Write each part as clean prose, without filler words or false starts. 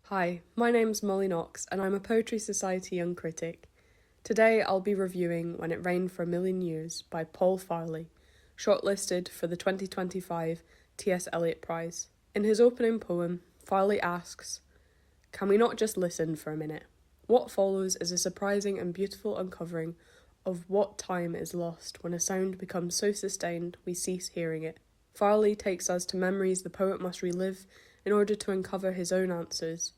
Hi, my name's Molly Knox and I'm a Poetry Society young critic. Today I'll be reviewing When It Rained for a Million Years by Paul Farley, shortlisted for the 2025 T.S. Eliot Prize. In his opening poem, Farley asks, "Can we not just listen for a minute?" What follows is a surprising and beautiful uncovering of what time is lost when a sound becomes so sustained we cease hearing it. Farley takes us to memories the poet must relive in order to uncover his own answers,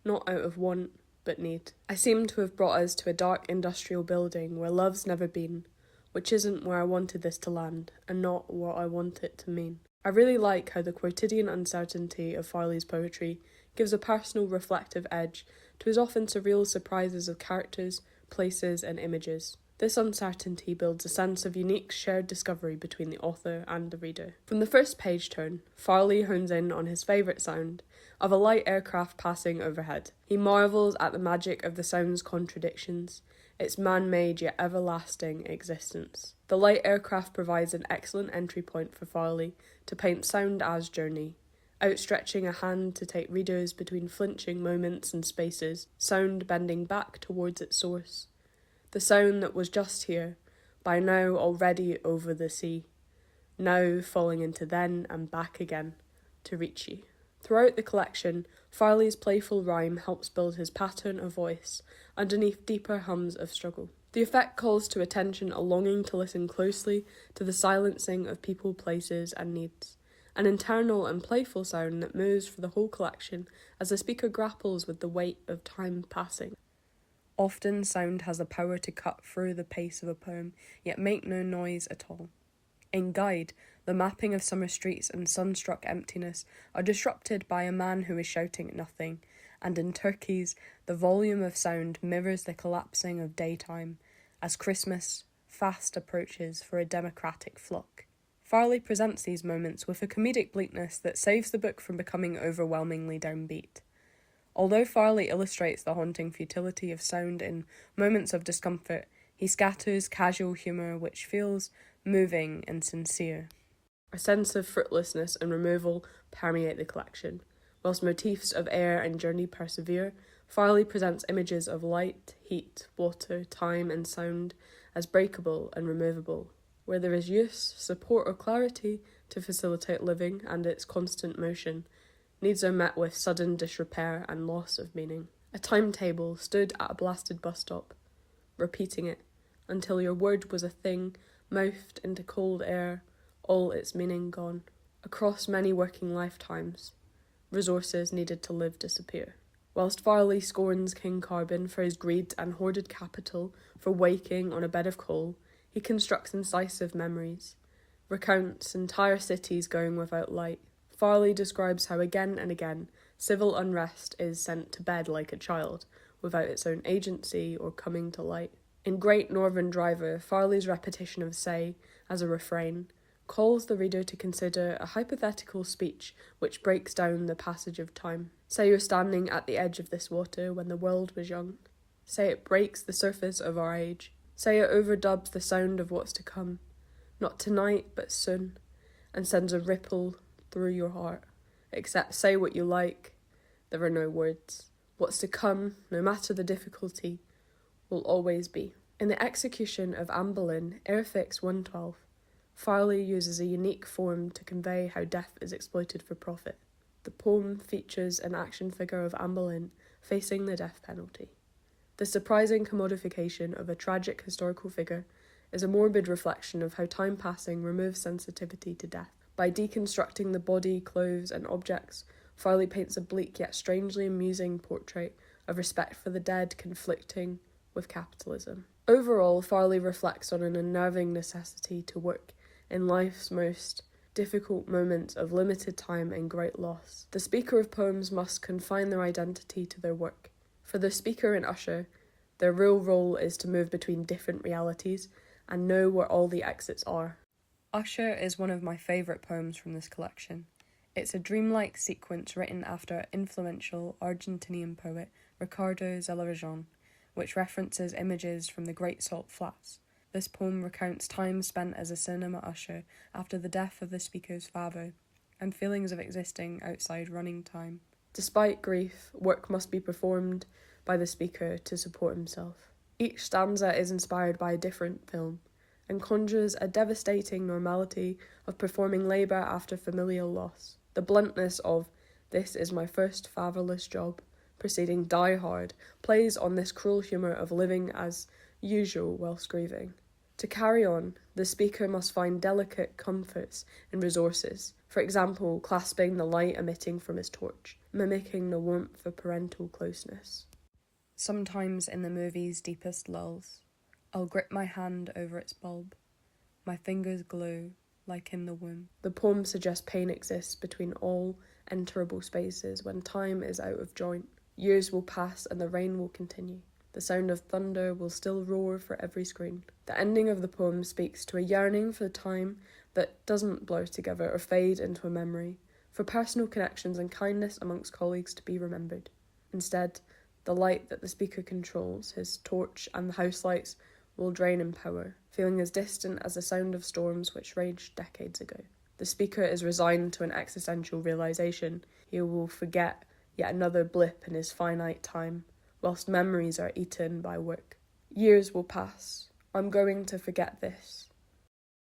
not out of want, but need. I seem to have brought us to a dark industrial building where love's never been, which isn't where I wanted this to land, and not what I want it to mean. I really like how the quotidian uncertainty of Farley's poetry gives a personal reflective edge to his often surreal surprises of characters, places, and images. This uncertainty builds a sense of unique shared discovery between the author and the reader. From the first page turn, Farley hones in on his favourite sound, of a light aircraft passing overhead. He marvels at the magic of the sound's contradictions, its man-made yet everlasting existence. The light aircraft provides an excellent entry point for Farley to paint sound as journey, outstretching a hand to take readers between flinching moments and spaces, sound bending back towards its source. The sound that was just here, by now already over the sea, now falling into then and back again, to reach you. Throughout the collection, Farley's playful rhyme helps build his pattern of voice underneath deeper hums of struggle. The effect calls to attention a longing to listen closely to the silencing of people, places, and needs, an internal and playful sound that moves for the whole collection as the speaker grapples with the weight of time passing. Often sound has the power to cut through the pace of a poem, yet make no noise at all. In Guide, the mapping of summer streets and sun-struck emptiness are disrupted by a man who is shouting at nothing, and in Turkeys, the volume of sound mirrors the collapsing of daytime, as Christmas fast approaches for a democratic flock. Farley presents these moments with a comedic bleakness that saves the book from becoming overwhelmingly downbeat. Although Farley illustrates the haunting futility of sound in moments of discomfort, he scatters casual humour which feels moving and sincere. A sense of fruitlessness and removal permeate the collection. Whilst motifs of air and journey persevere, Farley presents images of light, heat, water, time and sound as breakable and removable. Where there is use, support or clarity to facilitate living and its constant motion, needs are met with sudden disrepair and loss of meaning. A timetable stood at a blasted bus stop, repeating it, until your word was a thing, mouthed into cold air, all its meaning gone. Across many working lifetimes, resources needed to live disappear. Whilst Farley scorns King Carbon for his greed and hoarded capital for waking on a bed of coal, he constructs incisive memories, recounts entire cities going without light. Farley describes how again and again civil unrest is sent to bed like a child, without its own agency or coming to light. In Great Northern Driver, Farley's repetition of "say" as a refrain calls the reader to consider a hypothetical speech which breaks down the passage of time. Say you're standing at the edge of this water when the world was young. Say it breaks the surface of our age. Say it overdubs the sound of what's to come, not tonight but soon, and sends a ripple through your heart. Except say what you like, there are no words. What's to come, no matter the difficulty, will always be. In the execution of Anne Boleyn, Airfix 112, Farley uses a unique form to convey how death is exploited for profit. The poem features an action figure of Anne Boleyn facing the death penalty. The surprising commodification of a tragic historical figure is a morbid reflection of how time passing removes sensitivity to death. By deconstructing the body, clothes, and objects, Farley paints a bleak yet strangely amusing portrait of respect for the dead conflicting with capitalism. Overall, Farley reflects on an unnerving necessity to work in life's most difficult moments of limited time and great loss. The speaker of poems must confine their identity to their work. For the speaker and usher, their real role is to move between different realities and know where all the exits are. Usher is one of my favourite poems from this collection. It's a dreamlike sequence written after influential Argentinian poet Ricardo Zelarayán, which references images from the Great Salt Flats. This poem recounts time spent as a cinema usher after the death of the speaker's father, and feelings of existing outside running time. Despite grief, work must be performed by the speaker to support himself. Each stanza is inspired by a different film and conjures a devastating normality of performing labour after familial loss. The bluntness of "this is my first fatherless job" preceding "die hard" plays on this cruel humour of living as usual whilst grieving. To carry on, the speaker must find delicate comforts in resources, for example, clasping the light emitting from his torch, mimicking the warmth of parental closeness. Sometimes in the movie's deepest lulls, I'll grip my hand over its bulb. My fingers glow, like in the womb. The poem suggests pain exists between all enterable spaces when time is out of joint. Years will pass and the rain will continue. The sound of thunder will still roar for every screen. The ending of the poem speaks to a yearning for the time that doesn't blur together or fade into a memory, for personal connections and kindness amongst colleagues to be remembered. Instead, the light that the speaker controls, his torch and the house lights, will drain in power, feeling as distant as the sound of storms which raged decades ago. The speaker is resigned to an existential realisation. He will forget yet another blip in his finite time, whilst memories are eaten by work. Years will pass. I'm going to forget this.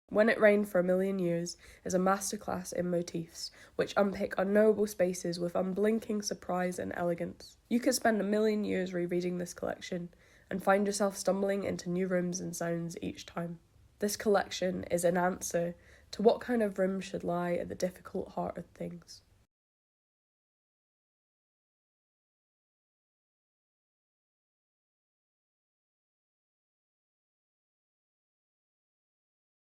When It Rained for a Million Years is a masterclass in motifs, which unpick unknowable spaces with unblinking surprise and elegance. You could spend a million years rereading this collection and find yourself stumbling into new rooms and sounds each time. This collection is an answer to what kind of room should lie at the difficult heart of things.